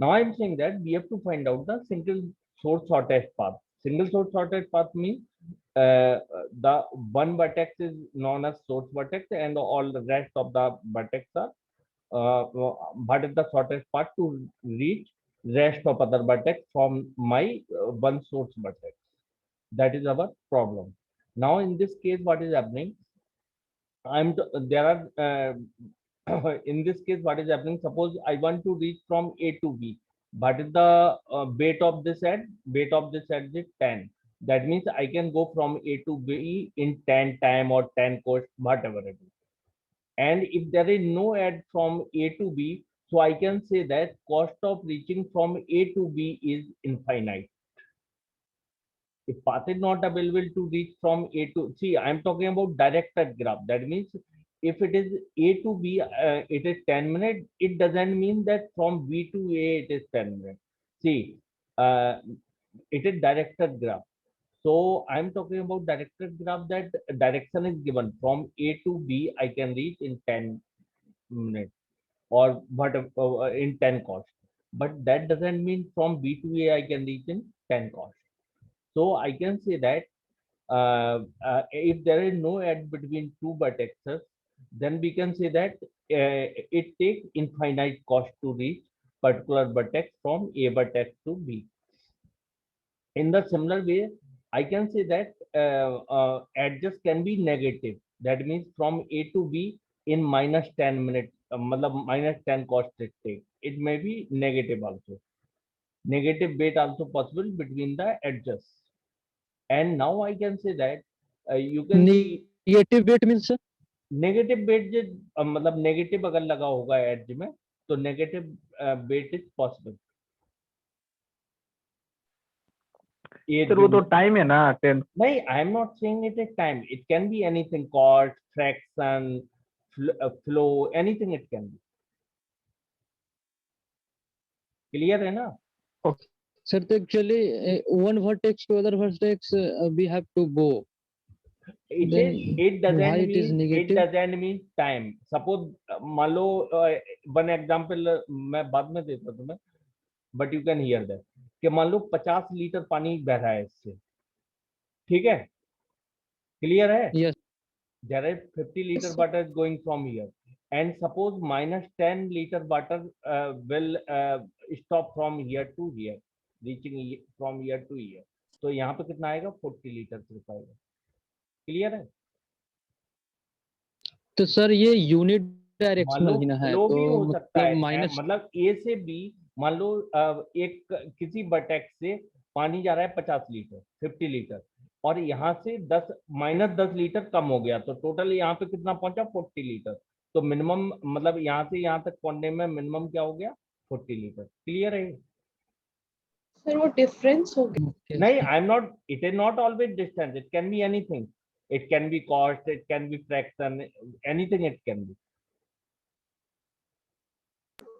Now I'm saying that we have to find out the single source shortest path. Single source shortest path means the one vertex is known as source vertex, and all the rest of the vertex are what is the shortest path to reach rest of other vertex from my one source vertex. That is our problem. Now in this case, what is happening? There are in this case, what is happening? Suppose I want to reach from A to B. What is the weight of this edge? Weight of this edge is 10. That means I can go from A to B in 10 time or 10 cost, whatever it is. And if there is no edge from A to B, so I can say that cost of reaching from A to B is infinite. If path is not available to reach from A to C, I'm talking about directed graph. That means if it is A to B, it is 10 minutes. It doesn't mean that from B to A it is 10 minutes. See, uh, it is directed graph. So I'm talking about directed graph, that direction is given from A to B. I can reach in 10 minutes or whatever in 10 cost. But that doesn't mean from B to A I can reach in 10 cost. So I can say that if there is no edge between two vertexes, then we can say that it takes infinite cost to reach particular vertex from A vertex to B. In the similar way, I can say that edges can be negative. That means from A to B in minus 10 minutes, minus 10 cost it takes. It may be negative also. Negative weight also possible between the edges. And now I can say that you can see negative weight means, sir? Negative weight जो मतलब negative अगर लगा होगा edge में तो negative weight is possible. ये sir वो तो टाइम है ना 10। नहीं, I am not saying it is time, it can be anything, cost, fraction, flow, anything it can be. Clear है ना? Okay. Sir, actually, one vertex to other vertex, we have to go. Then it why it is negative? doesn't mean time. Suppose मान लो one example मैं बाद में देता हूं तुम्हें, but you can hear that कि मान लो 50 लीटर पानी बह रहा है इससे, ठीक है? क्लियर है? Yes. There is 50 liter water is going from here, and suppose minus 10 liter water will stop from here to here, reaching from here to here. तो यहाँ पे कितना आएगा? 40 लीटर सिर्फ आएगा। क्लियर है? तो सर ये यूनिट मान डायरेक्शनल लो ही ना है, फ्लो तो भी हो सकता मतलब है, माइनस, मतलब ए से बी। मान लो एक किसी वर्टेक्स से पानी जा रहा है 50 लीटर, 50 लीटर, और यहाँ से 10 माइनस 10 लीटर कम हो गया, तो टोटल यहाँ पे कितना पहुंचा? 40 लीटर। तो मिनिमम मतलब यहाँ से यहाँ तक पहुंचने में मिनिमम क्या हो गया? 40 लीटर। क्लियर है? सर वो डिफरेंस हो गया। नहीं, I am not, it is not always distance, it can be anything, it can B cost, it can B fraction, anything it can B.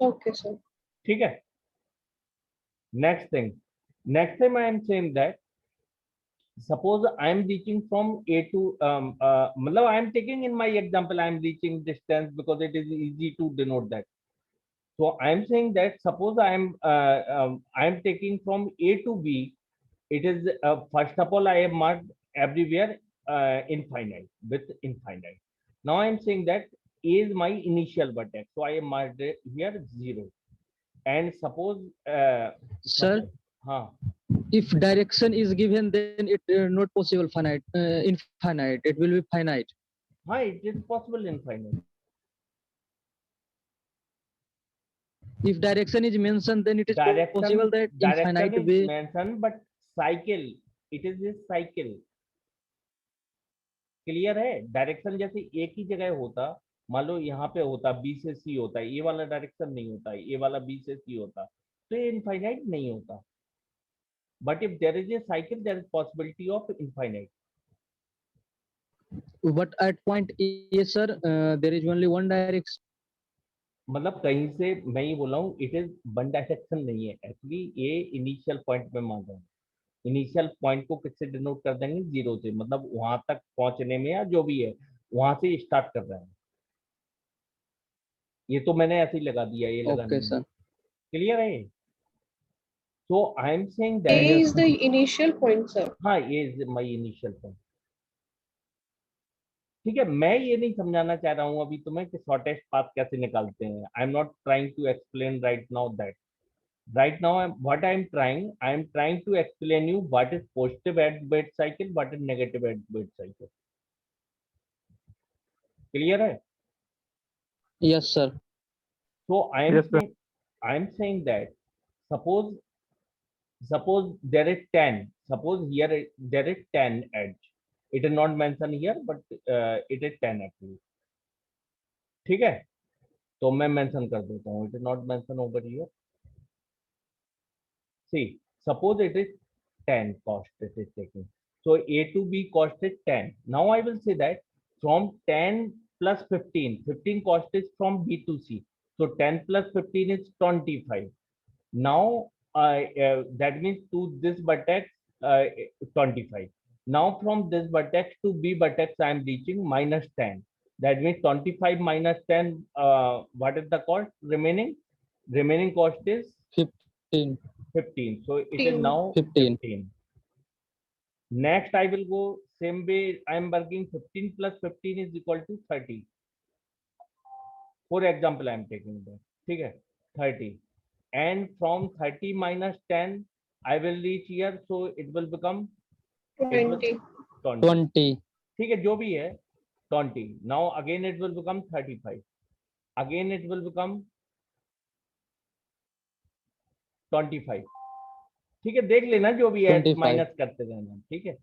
Okay sir. ठीक है? next thing I am saying that suppose I am reaching from A to matlab I am taking in my example, I am reaching distance because it is easy to denote that. So I am saying that suppose I am taking from A to B, it is first of all I have marked everywhere infinite with infinite. Now I am saying that A is my initial vertex, so I have marked here 0. And suppose sir, हाँ, if direction is given, then it not possible finite, infinite, it will be finite. हाँ, it is possible infinite. If direction is mentioned, then it is possible that infinite direction way. is mentioned, but cycle, it is a cycle. Clear है? Direction जैसे एक ही जगह होता, मान लो यहाँ पे होता बी से सी होता, ए वाला डायरेक्शन नहीं होता, ए वाला बी से सी होता, तो ये इनफाइनाइट नहीं होता। But if there is a cycle, there is possibility of infinite. But at point A, sir, there is only one direction. मतलब कहीं से मैं ये बोल रहा हूँ, इट इज वन डायरेक्शन नहीं है एक्चुअली, ये इनिशियल पॉइंट में मान रहा हूँ। इनिशियल पॉइंट को किससे डिनोट कर देंगे? 0 से, मतलब वहां तक पहुंचने में या जो भी है वहां से स्टार्ट कर रहा है। ये तो मैंने ऐसे ही लगा दिया, ये लगा Okay, नहीं। sir. क्लियर है? So I am saying A that is the initial point, sir. हाँ, ये is my initial point. ठीक है, मैं ये नहीं समझाना चाह रहा हूँ अभी तुम्हें कि शॉर्टेस्ट पाथ कैसे निकालते हैं. I am not trying to explain right now that. Right now, what I am trying to explain you what is positive at bed cycle, what is negative at bed cycle. Clear है? Yes, sir. So Yes, sir. I am saying that suppose there is 10. Suppose here there is 10 edge. It is not mentioned here, but it is 10 actually. ठीक है? तो मैं mention कर देता हूँ. It is not mentioned over here. See, suppose it is 10 cost it is taking. So A to B cost is 10. Now I will say that from 10 plus 15, 15 cost is from B to C. So 10 plus 15 is 25. Now that means to this vertex 25. Now from this vertex to B vertex I am reaching minus 10. That means 25 minus 10, what is the cost remaining? Remaining cost is 15. 15. So it is 15. now 15. 15. Next, I will go same way. I am working 15 plus 15 is equal to 30. For example, I am taking that. Okay, 30. And from 30 minus 10, I will reach here. So it will become 20. 20. 20. ठीक है, जो भी है 20. Now again it will become 35. Again it will become 25. ठीक है, देख लेना जो भी है 25. माइनस करते रहना. ठीक है,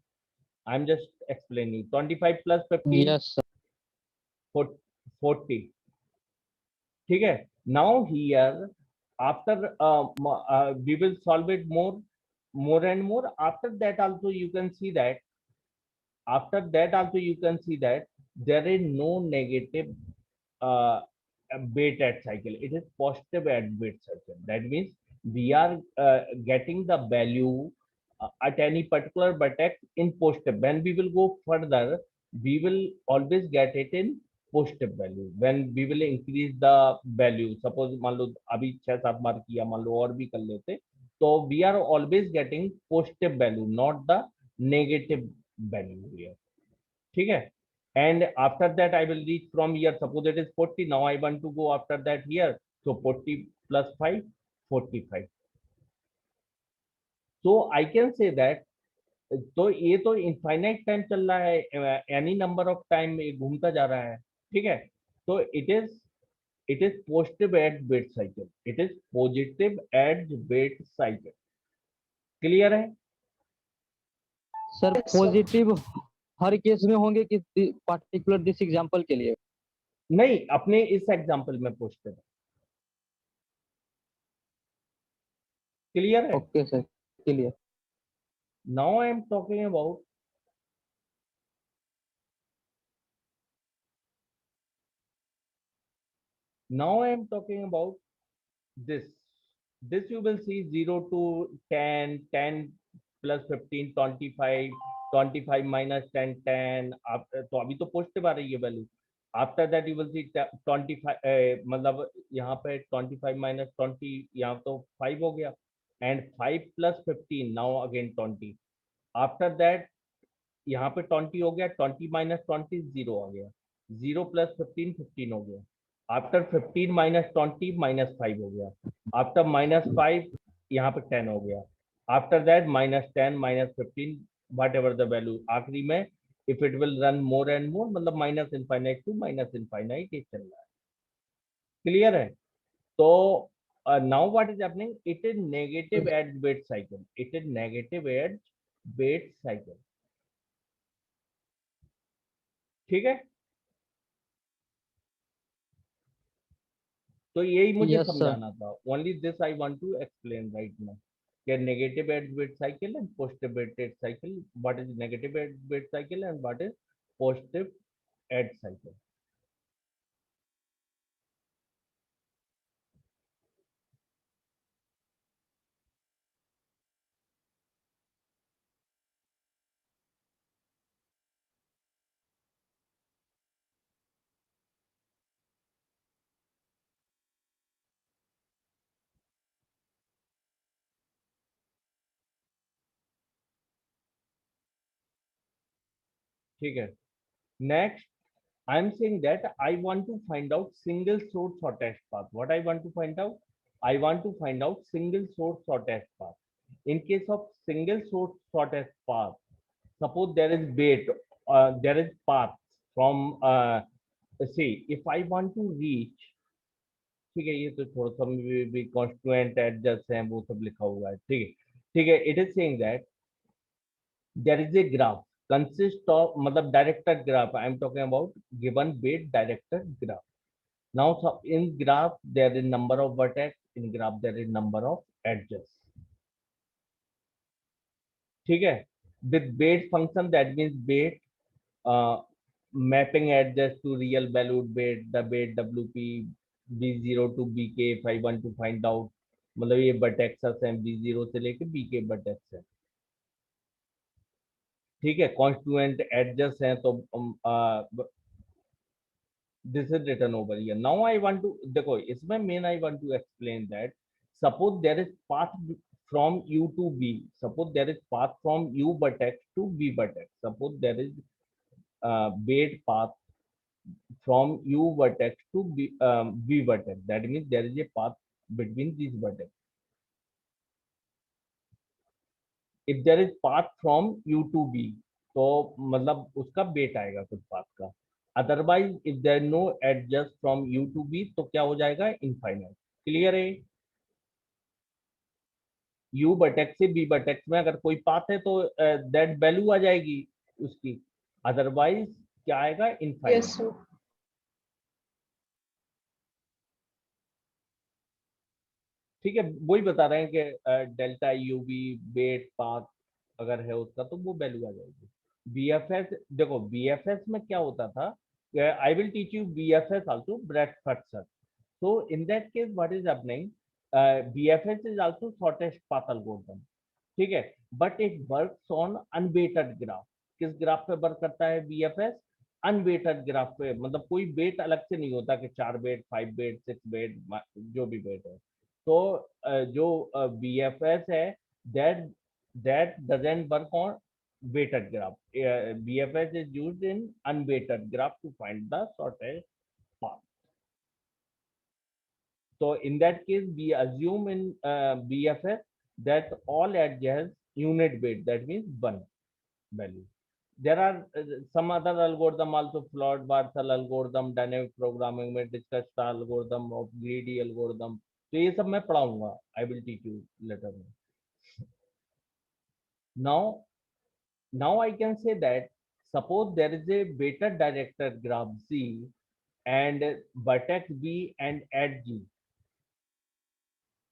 I am just explaining. 25 plus 15 Yes, sir. 40. ठीक है. Now here after we will solve it more and more. After that also you can see that there is no negative uh, bait at cycle. It is positive at bait cycle. That means we are getting the value at any particular vertex in positive. When we will go further, we will always get it in positive value. When we will increase the value, suppose मान लो अभी 6-7 बार किया, मान लो और भी कर लेते, तो we are always getting positive value, not the negative value here. ठीक है. And after that I will reach from here, suppose it is 40. Now I want to go after that here. So 40 plus 5, 45. So I can say that तो ये तो infinite time चल रहा है, any number of time घूमता जा रहा है. ठीक है. तो it is positive at bait cycle. It is positive at bait cycle. Clear है? Sir Yes, sir. पॉजिटिव हर केस में होंगे कि पार्टिकुलर दिस एग्जांपल के लिए? नहीं, अपने इस एग्जांपल में पॉजिटिव. क्लियर है? Okay sir, clear. Now I am talking about this. This you will see 0 to 10, 10 plus 15, 25, 25 minus 10, 10. तो अभी तो पॉजिटिव आ रही है value. After that you will see 25, मतलब यहाँ पे 25 माइनस 20, यहाँ तो 5 हो गया. And 5 plus 15, now again 20. After that यहाँ पे 20 हो गया, 20 माइनस 20 0 आ गया. 0 प्लस 15 15 हो गया. आफ्टर 15 माइनस 20 माइनस 5 हो गया. आफ्टर माइनस 5 यहाँ पे 10 हो गया. After that minus 10 minus 15 whatever the value. आखिरी में if it will run more and more, मतलब minus infinite to minus infinite ये चल रहा है. क्लियर है? तो now what is happening, it is negative eight weight cycle. It is negative eight weight cycle. ठीक है. तो यही मुझे Yes, sir. समझाना था. Only this I want to explain right now. क्या negative eight weight cycle and positive edge cycle. What is negative eight weight cycle and what is positive edge cycle. ठीक है. Next, I'm saying that I want to find out single source shortest path. What I want to find out? I want to find out single source shortest path. In case of single source shortest path, suppose there is bait, there is path from, see, if I want to reach, ठीक है, ये तो थोड़ा सा भी constituent adjust है, वो सब लिखा हुआ है, ठीक है, ठीक है. It is saying that there is a graph consist of matlab directed graph I am talking about, given weight directed graph. Now so in graph there is number of vertex, in graph there is number of edges, ठीक है. With weight function, that means weight, uh, mapping edges to real valued weight, the weight wp b0 to bk. If I want to find out, मतलब ये vertexes हैं b0 से लेके bk vertex है, ठीक है. कॉन्स्टिट्यूएंट एडजस हैं, तो this is written over here. Now I want to, देखो इसमें main I want to explain that suppose there is path from u to b, suppose there is path from u vertex to b vertex, suppose there is weight path from u vertex to b vertex, that means there is a path between these vertex. If there is path from u to b, तो मतलब उसका बेट आएगा कुछ path का. Otherwise if there no edges from u to b, तो क्या हो जाएगा, इनफाइनाइट. क्लियर है. u बटेक्स से b बटेक्स में अगर कोई पाथ है तो दैट वैल्यू आ जाएगी उसकी, अदरवाइज क्या आएगा, इनफाइनाइट. Yes, sir. ठीक है, वही बता रहे हैं कि डेल्टा यू बी बेट पाथ अगर है उसका तो वो वैल्यू आ जाएगी. बीएफएस, देखो बीएफएस में क्या होता था, I will teach you BFS also, breath first search. So in that case, what is happening? BFS is also shortest path algorithm. ठीक है, but it works on unweighted graph. किस graph पे work करता है BFS? अनवेटेड ग्राफ पे, मतलब कोई wait अलग से नहीं होता कि 4 वेट, 5 वेट, 6 वेट, जो भी वेट है. तो जो BFS है, that that doesn't work on weighted graph. BFS is used in unweighted graph to find the shortest path. So in that case, we assume in BFS that all edges unit weight, that means one value. There are some other algorithm also, flood Barsal algorithm, dynamic programming में discussed algorithm of greedy algorithm. तो ये सब मैं पढ़ाऊंगा. I will teach you later. Now I can say that suppose there is a weighted directed graph C and vertex B and edge G.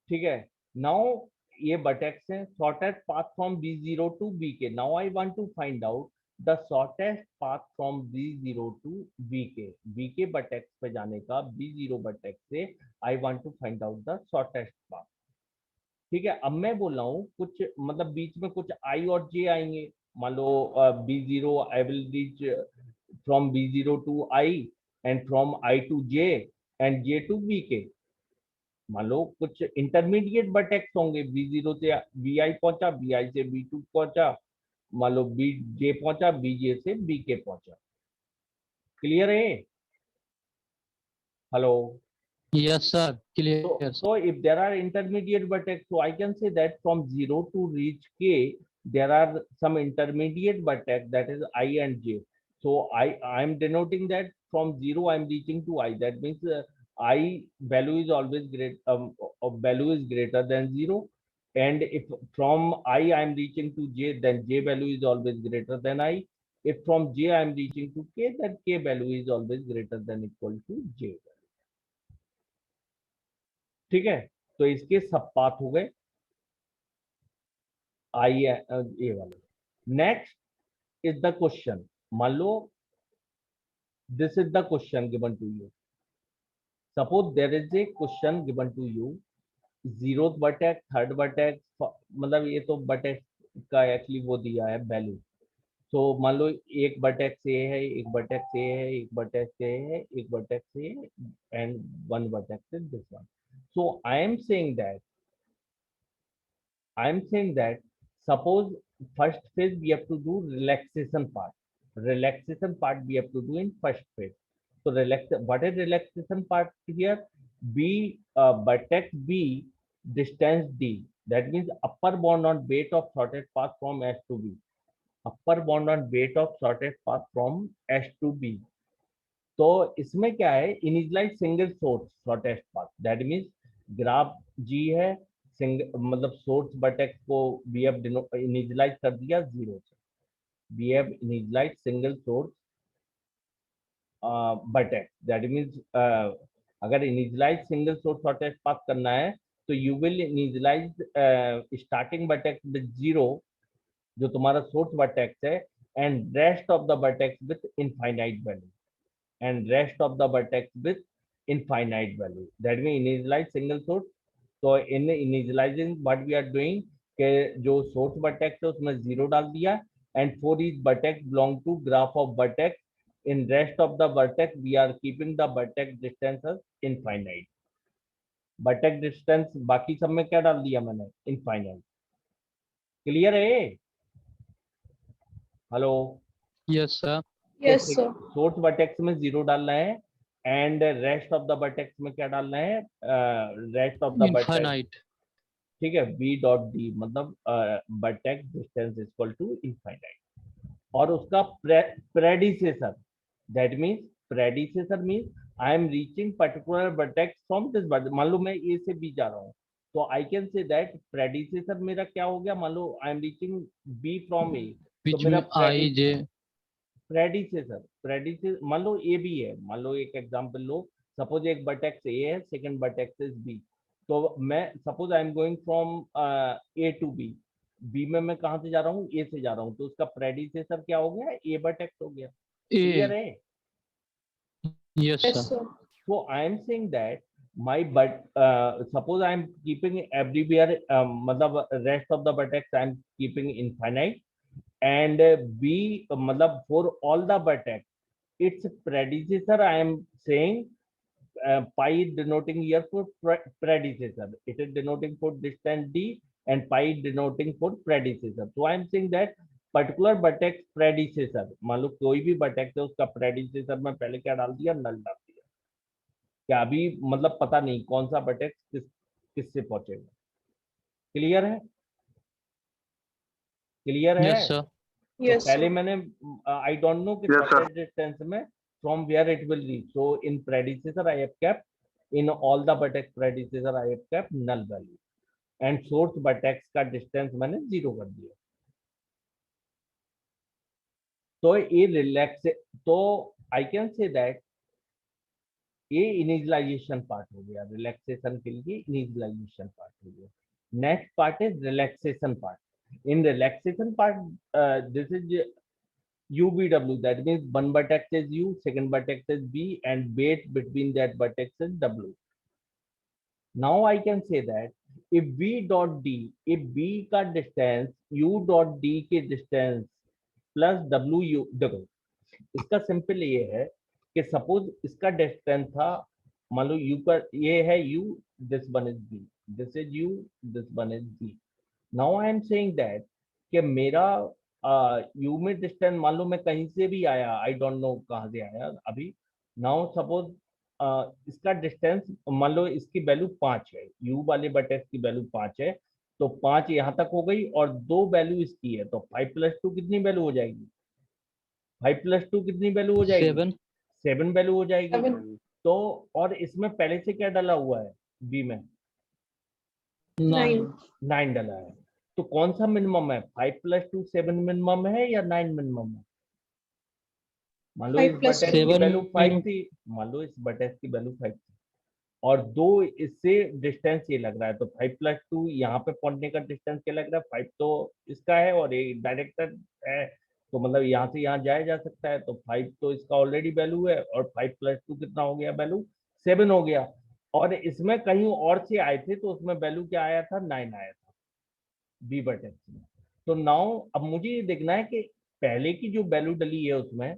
ठीक है. Now ये vertex है, shortest path from B0 to BK. Now I want to find out the shortest path from B0 to BK. BK vertex पे जाने का B0 vertex से I want to find out the shortest path. ठीक है. अब मैं बोल रहा हूँ कुछ, मतलब बीच में कुछ I और J आएंगे. मान लो B0 I will reach from B0 to I and from I to J and J to BK. मान लो कुछ इंटरमीडिएट वर्टेक्स होंगे, B0 से BI पहुंचा, BI से B2 पहुंचा, मान लो BJ पहुंचा, BJ से BK पहुंचा. क्लियर है. Hello. Yes, sir. Clear, sir. So if there are intermediate vertex, so I can say that from 0 to reach K, there are some intermediate vertex, that is I and J. So I am denoting that from 0 I am reaching to I. That means I value is always value is greater than 0. And if from I am reaching to J, then J value is always greater than I. If from J I am reaching to K, then K value is always greater than equal to J. ठीक है. तो इसके सब path हो गए I A वाले. Next is the question. मान लो this is the question given to you. Suppose there is a question given to you, zero vertex, third vertex, मतलब ये तो वर्टेक्स का एक्चुअली वो दिया है वैल्यू. तो मान लो एक वर्टेक्स ए है, एक वर्टेक्स ए है, एक वर्टेक्स ए है, एक vertex A and one vertex is this one. So I am saying that suppose first phase we have to do relaxation part. relaxation part we have to do in first phase. So what is relaxation part here? B vertex B distance D. That means upper bound on weight of shortest path from S to B. Upper bound on weight of shortest path from S to B. तो इसमें क्या है, initialise single source shortest path, that means graph G है, मतलब source vertex को we have initialise कर दिया 0 से, we have initialise single source vertex, that means अगर initialise single source shortest path करना है तो you will initialise starting vertex with 0 जो तुम्हारा सोर्स वर्टेक्स है, and rest of the vertex with infinite value, and rest of the vertex with infinite value. That means initialize single source. So in initializing what we are doing कि जो source vertex है उसमें 0 डाल दिया, and for each vertex belong to graph of vertex. In rest of the vertex we are keeping the vertex distance as infinite. Vertex distance बाकी सब में क्या डाल दिया मैंने, infinite. Clear है? Hello? Yes, sir. Yes, sir. Source vertex में 0 डालना है, and rest of the vertex में क्या डालना है, rest of the vertex, Infinite. ठीक है, v डॉट डी मतलब vertex distance equal to infinite, और उसका predecessor, that means predecessor means I am reaching particular vertex from this, मान लो मैं ए से बी जा रहा हूँ, तो I can say that predecessor मेरा क्या हो गया, मान लो I am reaching B from A, तो Which मेरा means I, J. प्रेडिसेसर मान लो ए बी है, मान लो एक एग्जांपल लो, सपोज एक वर्टेक्स ए है, सेकंड वर्टेक्स इज बी, तो मैं suppose I am going from A to B, B में मैं कहां से जा रहा हूँ, ए से जा रहा हूँ, तो उसका प्रेडिसेसर क्या हो गया, ए वर्टेक्स हो गया। Clear A. है? Yes, Yes, sir. sir. So I am saying that my suppose I am keeping everywhere मतलब rest of the vertex I am keeping infinite, and B मतलब for all the vertex its predecessor I am saying pi denoting here for predecessor, it is denoting for distance D, and pi denoting for predecessor. So I am saying that particular vertex predecessor, मान लो कोई भी vertex है उसका predecessor में पहले क्या डाल दिया, null डाल दिया, क्या अभी मतलब पता नहीं कौन सा वर्टेक्स किससे पहुंचेगा। क्लियर है? क्लियर है? Yes, sir. तो Yes, पहले sir. मैंने आई डोंट नो कि शॉर्टेस्ट डिस्टेंस में from where it will reach, so in predecessor I have kept, in all the vertex predecessor I have kept null value, and source vertex का distance मैंने 0 कर दिया। तो ये relax, तो I can say that ये initialization part हो गया, रिलैक्सेशन के लिए इनिशियलाइजेशन पार्ट हो गया। Next part is relaxation part. In relaxation part, this is UVW, that means one vertex is U, second vertex is B, and weight between that vertex is W. Now I can say that if B dot D, if B का distance U dot D के distance plus W, देखो इसका simple ये है कि suppose इसका distance था, मान लो U का ये है U, this one is B, this is U, this one is B. Now I am saying that कि मेरा यू में डिस्टेंस, मान लो मैं कहीं से भी आया, आई डोंट नो कहाँ से आया अभी, नाउ सपोज इसका डिस्टेंस मान लो इसकी वैल्यू 5 है, यू वाले वर्टेक्स की वैल्यू 5 है, तो 5 यहाँ तक हो गई, और 2 वैल्यू इसकी है, तो 5 + 2 कितनी वैल्यू हो जाएगी, 5 + 2 कितनी वैल्यू हो जाएगी, 7. 7 वैल्यू हो जाएगी। 7. तो और इसमें पहले से क्या डाला हुआ है, बी में 9. 9 डाला है, तो कौन सा मिनिमम है, 5 + 2 7 मिनिमम है या 9 मिनिमम है? मान लो 5 इस + वर्टेक्स 2. की 7 वैल्यू 5 min- थी, मान लो इस वर्टेक्स की वैल्यू 5 थी, और 2 इससे डिस्टेंस ये लग रहा है, तो 5 + 2 यहाँ पे पहुंचने का डिस्टेंस क्या लग रहा है, 5 तो इसका है और ये डायरेक्टर है, तो मतलब यहाँ से यहाँ जाया जा सकता है, तो 5 तो इसका ऑलरेडी वैल्यू है, और 5 + 2 कितना हो गया, वैल्यू 7 हो गया, और इसमें कहीं और से आए थे तो उसमें वैल्यू क्या आया था, 9 आया था बी वर्टेक्स में। तो नाउ अब मुझे ये देखना है कि पहले की जो वैल्यू डली है उसमें,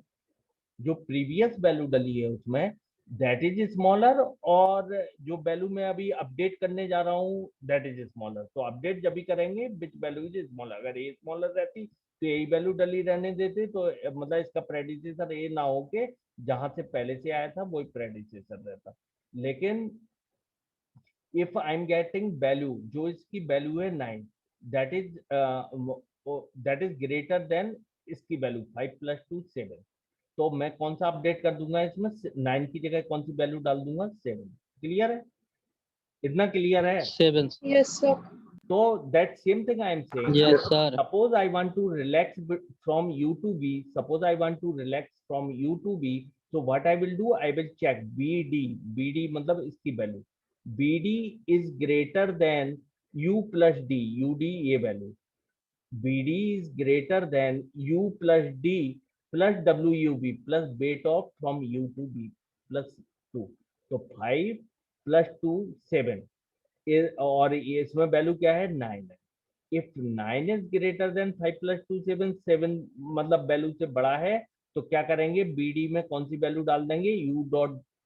जो प्रीवियस वैल्यू डली है उसमें, दैट इज स्मॉलर, और जो वैल्यू मैं अभी अपडेट करने जा रहा हूँ दैट इज स्मॉलर। तो अपडेट जब भी करेंगे विच वैल्यू इज स्मॉलर, अगर ये स्मॉलर रहती तो यही वैल्यू डली रहने देते, तो मतलब इसका प्रेडिसेसर ए ना हो के जहां से पहले से आया था वही प्रेडिसेसर रहता। लेकिन if I am getting value, जो इसकी वैल्यू है 9, दैट इज ग्रेटर देन इसकी वैल्यू 5 + 2 7, तो मैं कौन सा अपडेट कर दूंगा इसमें, 9 की जगह कौन सी वैल्यू डाल दूंगा, 7। क्लियर है, इतना क्लियर है? 7. Yes, sir. So that same thing I am saying. Yes, sir. Suppose I want to relax from U to B. Suppose I want to relax from U to B. So what I will do? I will check BD. BD मतलब इसकी value. BD is greater than U plus D. UD ये value. BD is greater than U plus D plus WUB plus weight of from U to B plus 2. So 5 plus 2 7, और ये इसमें value क्या है, 9 है। If 9 is greater than 5 + 2 7, 7 मतलब value से बड़ा है, तो क्या करेंगे, बीडी में कौन सी वैल्यू डाल देंगे,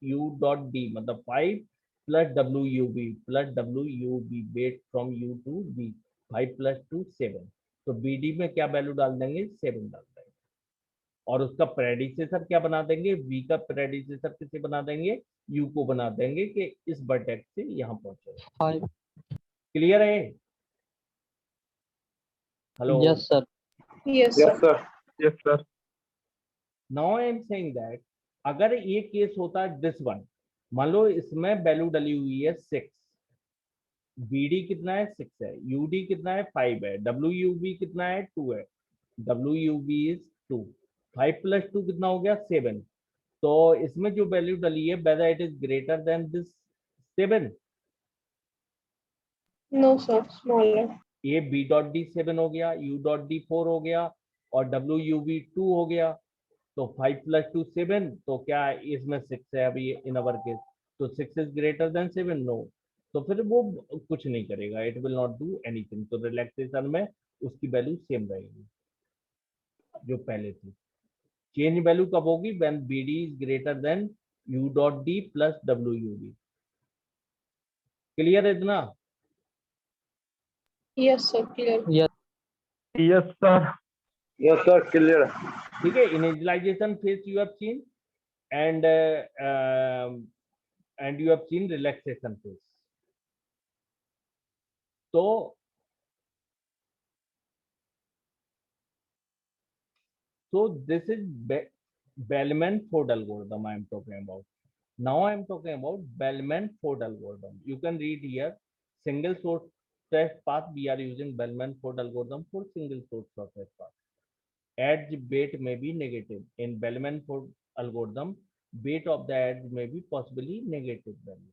U.D मतलब 5 + WUB plus WUB weight from U to B, 5 + 2 7, तो बीडी में क्या वैल्यू डाल देंगे, 7 डाल देंगे। और उसका प्रेडिसेसर क्या बना देंगे, वी का प्रेडिसेसर किसे बना देंगे, यू को बना देंगे कि इस वर्टेक्स से यहाँ पहुंचे। 5. क्लियर है? Hello? Yes, sir. Yes, Yes, sir. sir. Yes, sir. Now I am saying that अगर ये केस होता दिस वन, मान लो इसमें वैल्यू डली हुई है 6, बीडी कितना है, 6 है, यूडी कितना है, 5 है, डब्ल्यूयूबी कितना है, 2 है, डब्ल्यूयूबी इज 2, 5 + 2 कितना हो गया, 7। तो इसमें जो वैल्यू डली है, whether it is greater than this 7, No, sir. Smaller. ये B.D 7 हो गया, U.D 4 हो गया, और WUB 2 हो गया। तो 5 + 2 7, तो क्या इसमें 6 है अभी इन अवर केस, तो 6 इज ग्रेटर देन 7, नो, तो फिर वो कुछ नहीं करेगा, it will not do anything. तो रिलैक्सेशन में उसकी वैल्यू सेम रहेगी जो पहले थी। चेंज वैल्यू कब होगी, when BD is greater than U.D plus WUB। Clear है इतना? Yes, sir. Clear. Yes. Yes, sir. Yes, sir. Clear. ठीक है, initialization phase you have seen, and you have seen relaxation phase. So this is Bellman-Ford algorithm I am talking about. Now I am talking about Bellman-Ford algorithm. You can read here, single source test path. We are using Bellman-Ford algorithm for single source test path. Edge weight may be negative. In Bellman-Ford algorithm, weight of the edge may be possibly negative value.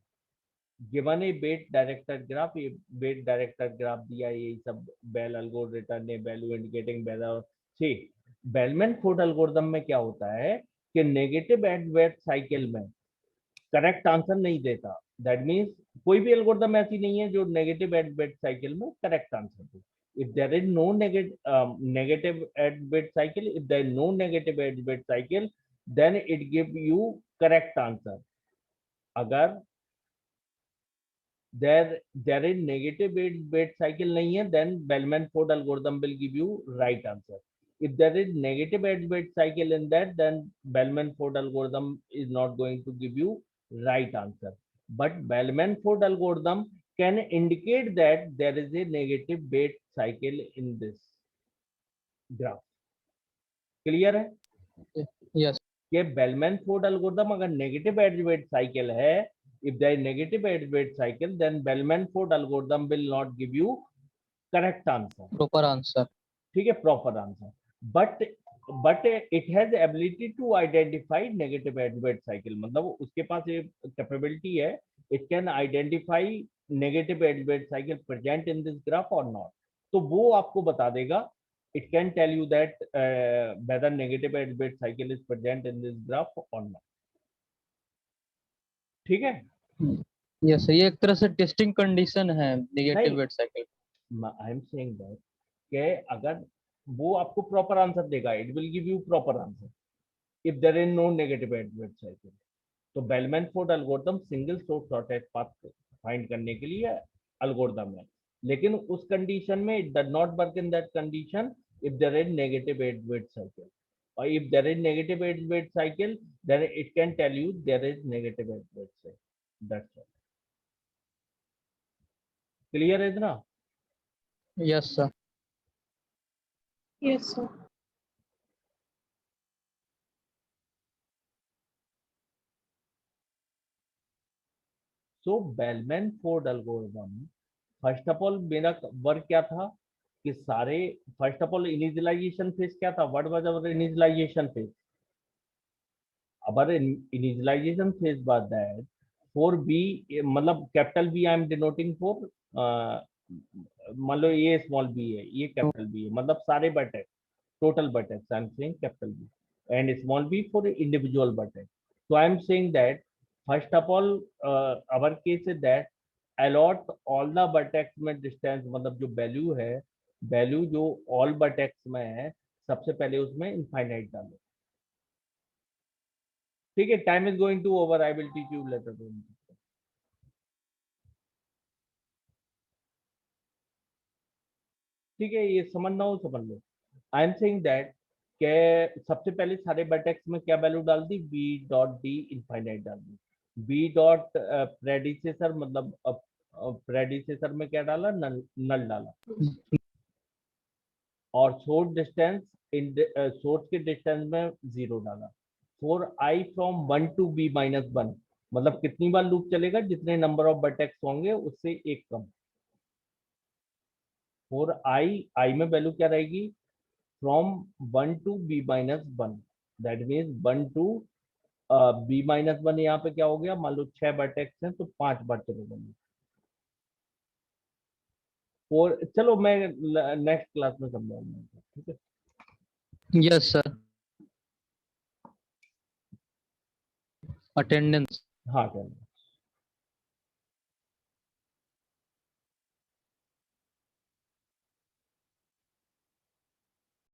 Given a weight directed graph, ये weight directed graph दिया, ये सब Bell algorithm ने value indicating value से Bellman-Ford algorithm में क्या होता है कि नेगेटिव एड वेट साइकिल में करेक्ट आंसर नहीं देता। दैट मीन्स कोई भी एल्गोरिथम ऐसी नहीं है जो नेगेटिव एड वेट साइकिल में correct answer they. If there is no negative edge weight cycle, if there is no negative edge weight cycle, then it give you correct answer. अगर there is negative edge weight cycle नहीं है, then Bellman-Ford algorithm will give you right answer. If there is negative edge weight cycle in that, then Bellman-Ford algorithm is not going to give you right answer. But Bellman-Ford algorithm can indicate that there is a negative weight cycle in this graph. Clear है? Yes. ये Bellman-Ford algorithm अगर negative edge weight cycle है, if there is negative edge weight cycle, then Bellman-Ford algorithm will not give you correct answer. Proper answer. ठीक है, proper answer. But it has ability to identify negative edge weight cycle. मतलब उसके पास ये capability है, it can identify negative edge weight cycle present in this graph or not. तो वो आपको बता देगा, it can tell you that whether negative edge weight cycle is present in this graph or not. ठीक है? Yes, ये एक तरह से टेस्टिंग कंडीशन है नेगेटिव नहीं। Weight cycle. I am saying that कि अगर वो आपको प्रॉपर आंसर देगा, it will give you proper answer if there is no negative edge weight cycle. तो Bellman-Ford algorithm single source shortest path find करने के लिए एल्गोरिथम है, लेकिन उस कंडीशन में it does not work in that condition if there is negative 8-bit cycle. Or if there is negative 8-bit cycle, then it can tell you there is negative 8-bit cycle. That's all. Clear is na? Yes, sir. Yes, sir. So Bellman Ford algorithm, first of all मेरा work क्या था कि सारे first of all initialization phase क्या था, what was our initialization phase, our initialization phase was that for b मतलब capital B I am denoting for मान लो ये स्मॉल बी है, ये कैपिटल बी है, मतलब सारे बटेक्स total buttocks I'm saying capital B, and small b for individual buttocks. So I'm saying that first of all our case is that allot all the buttocks में distance, मतलब जो value है, value जो all buttocks में है, सबसे पहले उसमें infinite डालो. ठीक है, time is going to over, I will teach you later on. ठीक है, ये समझना हो समझ लो. आई एम सेइंग दैट के सबसे पहले सारे बटेक्स में क्या वैल्यू डाल दी, बी डॉट डी इनफाइनाइट डाल दी. बी डॉट प्रेडिसेसर मतलब प्रेडिसेसर में क्या डाला, नल डाला. और सोर्स डिस्टेंस इन सोर्स के डिस्टेंस में 0 डाला. For I from 1 to b minus 1 मतलब कितनी बार लूप चलेगा, जितने नंबर ऑफ बटेक्स होंगे उससे एक कम. फॉर आई में वैल्यू क्या रहेगी, from 1 to b minus 1, that means 1 to b minus 1. यहाँ पे क्या हो गया, मान लो 6 वर्टेक्स हैं तो 5 बार चलेगा. और चलो मैं नेक्स्ट क्लास में समझाऊंगा. ठीक है. Yes, sir. Attendance. हाँ, चलो.